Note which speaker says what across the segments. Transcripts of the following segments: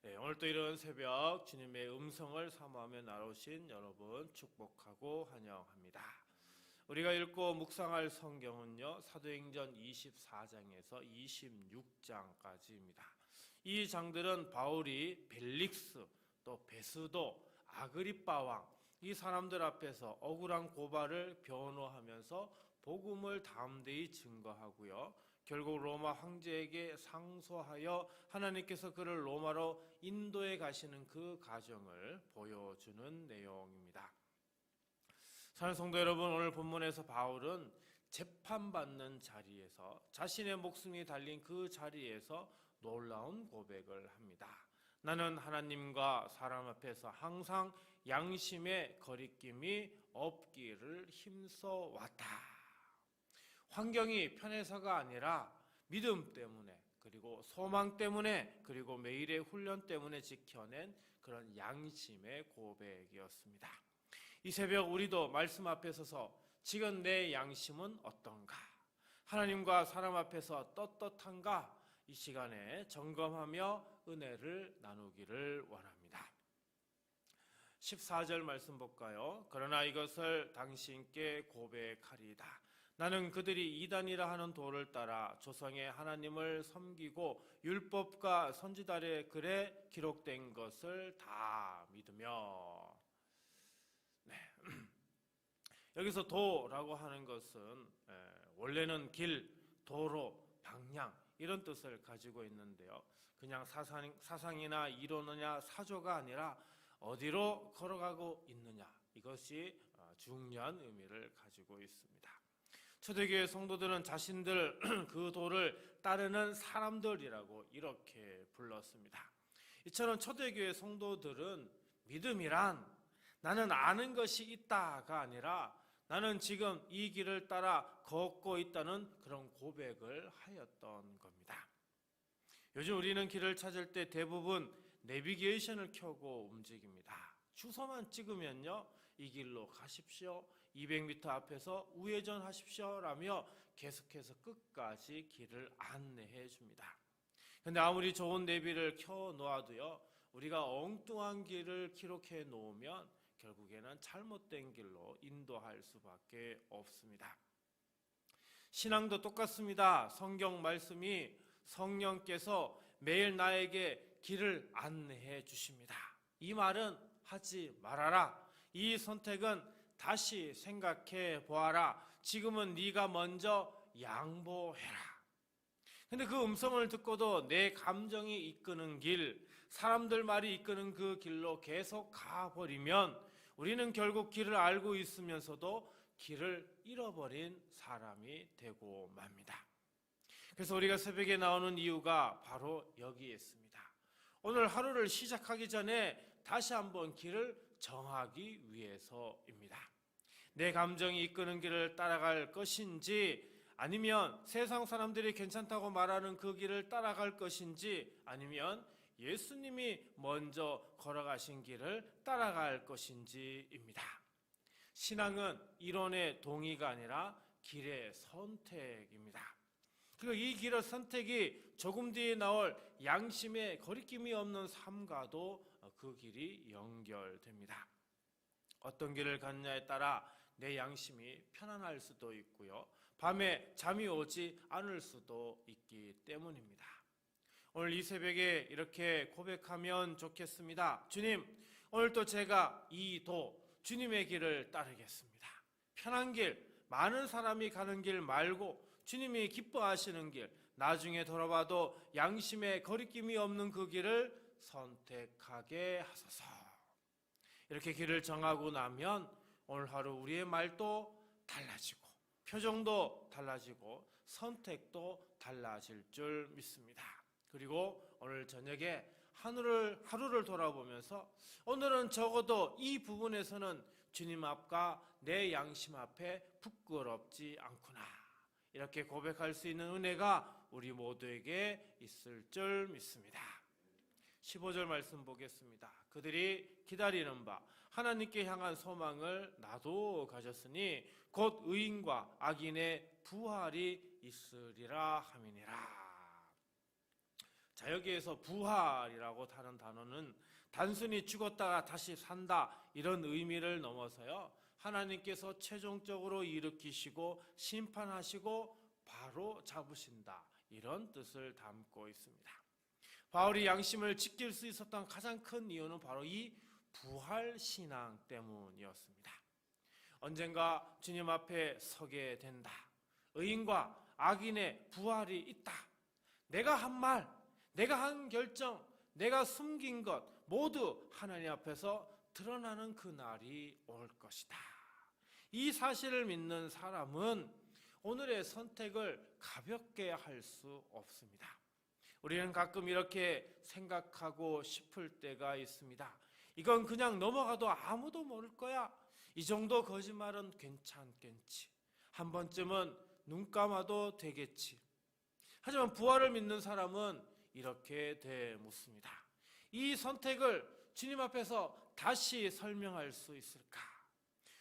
Speaker 1: 네, 오늘 또 이런 새벽 주님의 음성을 사모하며 나오신 여러분 축복하고 환영합니다. 우리가 읽고 묵상할 성경은요, 사도행전 24장에서 26장까지입니다. 이 장들은 바울이 벨릭스, 또 베스도, 아그리빠 왕, 이 사람들 앞에서 억울한 고발을 변호하면서 복음을 담대히 증거하고요, 결국 로마 황제에게 상소하여 하나님께서 그를 로마로 인도해 가시는 그 과정을 보여주는 내용입니다. 사랑하는 성도 여러분, 오늘 본문에서 바울은 재판받는 자리에서, 자신의 목숨이 달린 그 자리에서 놀라운 고백을 합니다. 나는 하나님과 사람 앞에서 항상 양심의 거리낌이 없기를 힘써 왔다. 환경이 편해서가 아니라 믿음 때문에, 그리고 소망 때문에, 그리고 매일의 훈련 때문에 지켜낸 그런 양심의 고백이었습니다. 이 새벽 우리도 말씀 앞에 서서 지금 내 양심은 어떤가? 하나님과 사람 앞에서 떳떳한가? 이 시간에 점검하며 은혜를 나누기를 원합니다. 14절 말씀 볼까요? 그러나 이것을 당신께 고백하리이다. 나는 그들이 이단이라 하는 도를 따라 조상의 하나님을 섬기고 율법과 선지자의 글에 기록된 것을 다 믿으며. 네. 여기서 도라고 하는 것은 원래는 길, 도로, 방향 이런 뜻을 가지고 있는데요, 그냥 사상이나 이론이나 사조가 아니라 어디로 걸어가고 있느냐, 이것이 중요한 의미를 가지고 있습니다. 초대교회 성도들은 자신들 그 도를 따르는 사람들이라고 이렇게 불렀습니다. 이처럼 초대교회 성도들은 믿음이란 나는 아는 것이 있다가 아니라 나는 지금 이 길을 따라 걷고 있다는 그런 고백을 하였던 겁니다. 요즘 우리는 길을 찾을 때 대부분 내비게이션을 켜고 움직입니다. 주소만 찍으면요, 이 길로 가십시오, 200m 앞에서 우회전하십시오 라며 계속해서 끝까지 길을 안내해 줍니다. 그런데 아무리 좋은 내비를 켜놓아도요, 우리가 엉뚱한 길을 기록해 놓으면 결국에는 잘못된 길로 인도할 수밖에 없습니다. 신앙도 똑같습니다. 성경 말씀이 성령께서 매일 나에게 길을 안내해 주십니다. 이 말은 하지 말아라, 이 선택은 다시 생각해 보아라, 지금은 네가 먼저 양보해라. 근데 그 음성을 듣고도 내 감정이 이끄는 길, 사람들 말이 이끄는 그 길로 계속 가버리면 우리는 결국 길을 알고 있으면서도 길을 잃어버린 사람이 되고 맙니다. 그래서 우리가 새벽에 나오는 이유가 바로 여기에 있습니다. 오늘 하루를 시작하기 전에 다시 한번 길을 정하기 위해서입니다. 내 감정이 이끄는 길을 따라갈 것인지, 아니면 세상 사람들이 괜찮다고 말하는 그 길을 따라갈 것인지, 아니면 예수님이 먼저 걸어가신 길을 따라갈 것인지입니다. 신앙은 이론의 동의가 아니라 길의 선택입니다. 그리고 이 길의 선택이 조금 뒤에 나올 양심의 거리낌이 없는 삶과도 그 길이 연결됩니다. 어떤 길을 갔냐에 따라 내 양심이 편안할 수도 있고요, 밤에 잠이 오지 않을 수도 있기 때문입니다. 오늘 이 새벽에 이렇게 고백하면 좋겠습니다. 주님, 오늘도 제가 이 도, 주님의 길을 따르겠습니다. 편한 길, 많은 사람이 가는 길 말고 주님이 기뻐하시는 길, 나중에 돌아봐도 양심의 거리낌이 없는 그 길을 선택하게 하소서. 이렇게 길을 정하고 나면 오늘 하루 우리의 말도 달라지고, 표정도 달라지고, 선택도 달라질 줄 믿습니다. 그리고 오늘 저녁에 하루를 돌아보면서 오늘은 적어도 이 부분에서는 주님 앞과 내 양심 앞에 부끄럽지 않구나, 이렇게 고백할 수 있는 은혜가 우리 모두에게 있을 줄 믿습니다. 15절 말씀 보겠습니다. 그들이 기다리는 바 하나님께 향한 소망을 나도 가졌으니 곧 의인과 악인의 부활이 있으리라 함이니라. 자, 여기에서 부활이라고 하는 단어는 단순히 죽었다가 다시 산다 이런 의미를 넘어서요, 하나님께서 최종적으로 일으키시고 심판하시고 바로 잡으신다 이런 뜻을 담고 있습니다. 바울이 양심을 지킬 수 있었던 가장 큰 이유는 바로 이 부활신앙 때문이었습니다. 언젠가 주님 앞에 서게 된다. 의인과 악인의 부활이 있다. 내가 한 말, 내가 한 결정, 내가 숨긴 것 모두 하나님 앞에서 드러나는 그 날이 올 것이다. 이 사실을 믿는 사람은 오늘의 선택을 가볍게 할 수 없습니다. 우리는 가끔 이렇게 생각하고 싶을 때가 있습니다. 이건 그냥 넘어가도 아무도 모를 거야. 이 정도 거짓말은 괜찮겠지. 한 번쯤은 눈 감아도 되겠지. 하지만 부활을 믿는 사람은 이렇게 되묻습니다. 이 선택을 주님 앞에서 다시 설명할 수 있을까?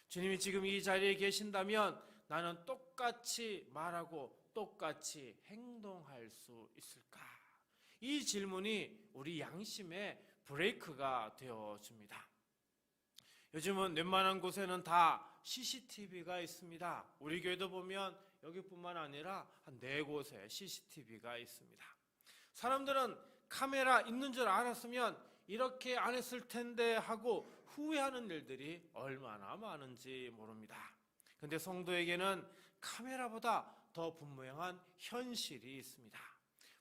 Speaker 1: 주님이 지금 이 자리에 계신다면 나는 똑같이 말하고 똑같이 행동할 수 있을까? 이 질문이 우리 양심의 브레이크가 되어줍니다. 요즘은 웬만한 곳에는 다 CCTV가 있습니다. 우리 교회도 보면 여기뿐만 아니라 한 4곳에 CCTV가 있습니다. 사람들은 카메라 있는 줄 알았으면 이렇게 안 했을 텐데 하고 후회하는 일들이 얼마나 많은지 모릅니다. 그런데 성도에게는 카메라보다 더 분명한 현실이 있습니다.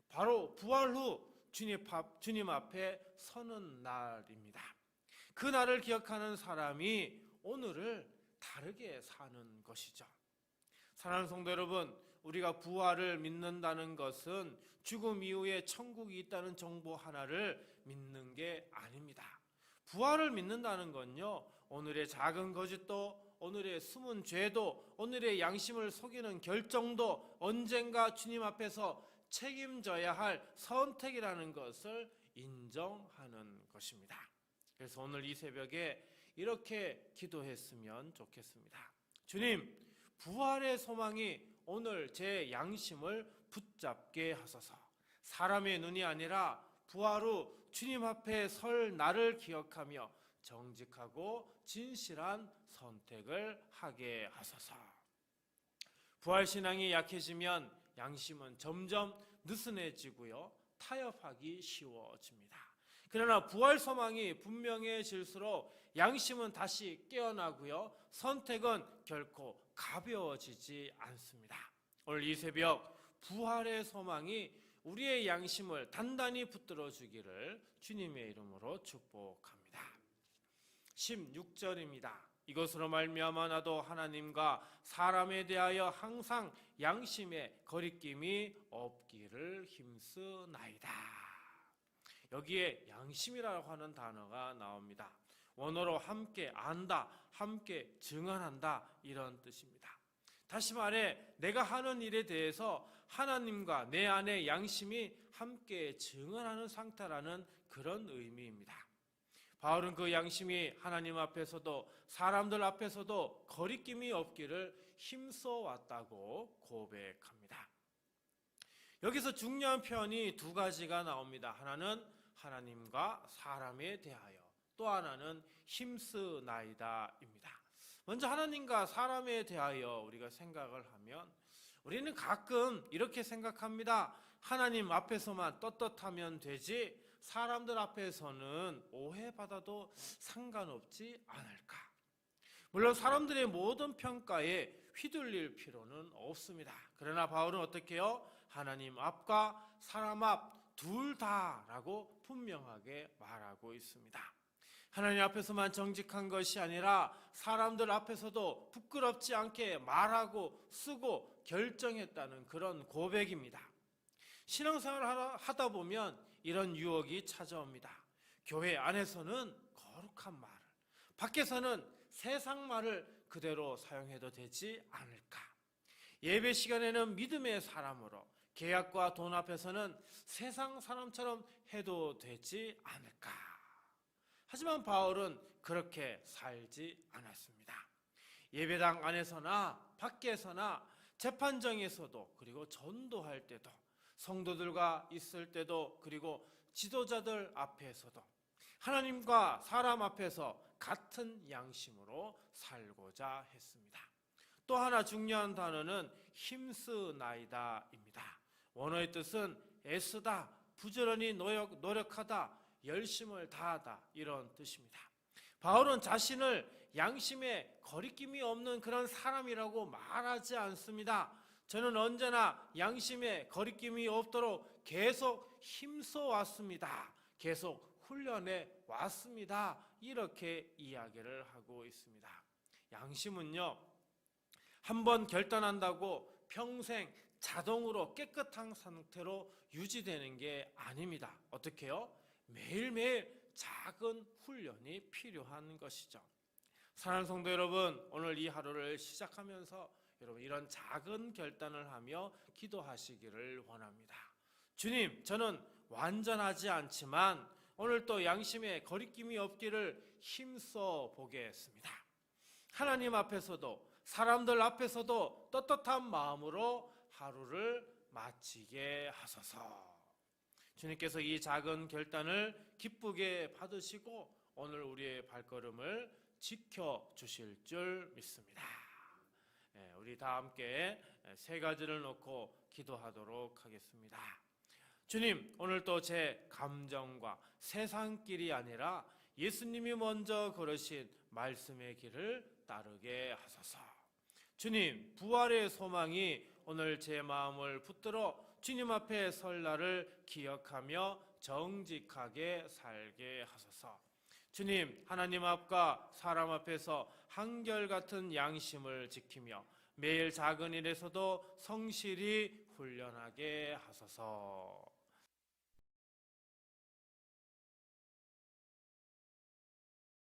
Speaker 1: 바로 부활 후 주님 앞에 서는 날입니다. 그 날을 기억하는 사람이 오늘을 다르게 사는 것이죠. 사랑하는 성도 여러분, 우리가 부활을 믿는다는 것은 죽음 이후에 천국이 있다는 정보 하나를 믿는 게 아닙니다. 부활을 믿는다는 건요, 오늘의 작은 거짓도, 오늘의 숨은 죄도, 오늘의 양심을 속이는 결정도 언젠가 주님 앞에서 책임져야 할 선택이라는 것을 인정하는 것입니다. 그래서 오늘 이 새벽에 이렇게 기도했으면 좋겠습니다. 주님, 부활의 소망이 오늘 제 양심을 붙잡게 하소서. 사람의 눈이 아니라 부활 후 주님 앞에 설 나를 기억하며 정직하고 진실한 선택을 하게 하소서. 부활신앙이 약해지면 양심은 점점 느슨해지고요, 타협하기 쉬워집니다. 그러나 부활 소망이 분명해질수록 양심은 다시 깨어나고요, 선택은 결코 가벼워지지 않습니다. 오늘 이 새벽 부활의 소망이 우리의 양심을 단단히 붙들어 주기를 주님의 이름으로 축복합니다. 16절입니다. 이것으로 말미암아 나도 하나님과 사람에 대하여 항상 양심의 거리낌이 없기를 힘쓰나이다. 여기에 양심이라고 하는 단어가 나옵니다. 원어로 함께 안다, 함께 증언한다 이런 뜻입니다. 다시 말해 내가 하는 일에 대해서 하나님과 내 안의 양심이 함께 증언하는 상태라는 그런 의미입니다. 바울은 그 양심이 하나님 앞에서도 사람들 앞에서도 거리낌이 없기를 힘써 왔다고 고백합니다. 여기서 중요한 표현이 2가지가 나옵니다. 하나는 하나님과 사람에 대하여, 또 하나는 힘쓰나이다입니다. 먼저 하나님과 사람에 대하여 우리가 생각을 하면 우리는 가끔 이렇게 생각합니다. 하나님 앞에서만 떳떳하면 되지 사람들 앞에서는 오해받아도 상관없지 않을까. 물론 사람들의 모든 평가에 휘둘릴 필요는 없습니다. 그러나 바울은 어떻게 해요? 하나님 앞과 사람 앞 둘 다라고 분명하게 말하고 있습니다. 하나님 앞에서만 정직한 것이 아니라 사람들 앞에서도 부끄럽지 않게 말하고 쓰고 결정했다는 그런 고백입니다. 신앙생활을 하다 보면 이런 유혹이 찾아옵니다. 교회 안에서는 거룩한 말을, 밖에서는 세상 말을 그대로 사용해도 되지 않을까. 예배 시간에는 믿음의 사람으로, 계약과 돈 앞에서는 세상 사람처럼 해도 되지 않을까. 하지만 바울은 그렇게 살지 않았습니다. 예배당 안에서나 밖에서나 재판정에서도, 그리고 전도할 때도 성도들과 있을 때도, 그리고 지도자들 앞에서도 하나님과 사람 앞에서 같은 양심으로 살고자 했습니다. 또 하나 중요한 단어는 힘쓰나이다입니다. 원어의 뜻은 애쓰다, 부지런히 노력하다, 열심을 다하다, 이런 뜻입니다. 바울은 자신을 양심에 거리낌이 없는 그런 사람이라고 말하지 않습니다. 저는 언제나 양심에 거리낌이 없도록 계속 힘써 왔습니다. 계속 훈련해 왔습니다. 이렇게 이야기를 하고 있습니다. 양심은요, 한번 결단한다고 평생 자동으로 깨끗한 상태로 유지되는 게 아닙니다. 어떻게요? 매일매일 작은 훈련이 필요한 것이죠. 사랑하는 성도 여러분, 오늘 이 하루를 시작하면서 여러분 이런 작은 결단을 하며 기도하시기를 원합니다. 주님, 저는 완전하지 않지만 오늘 또 양심에 거리낌이 없기를 힘써 보겠습니다. 하나님 앞에서도 사람들 앞에서도 떳떳한 마음으로 하루를 마치게 하소서. 주님께서 이 작은 결단을 기쁘게 받으시고 오늘 우리의 발걸음을 지켜주실 줄 믿습니다. 우리 다 함께 세 가지를 놓고 기도하도록 하겠습니다. 주님, 오늘 또 제 감정과 세상길이 아니라 예수님이 먼저 걸으신 말씀의 길을 따르게 하소서. 주님, 부활의 소망이 오늘 제 마음을 붙들어 주님 앞에 설 날을 기억하며 정직하게 살게 하소서. 주님, 하나님 앞과 사람 앞에서 한결같은 양심을 지키며 매일 작은 일에서도 성실히 훈련하게 하소서.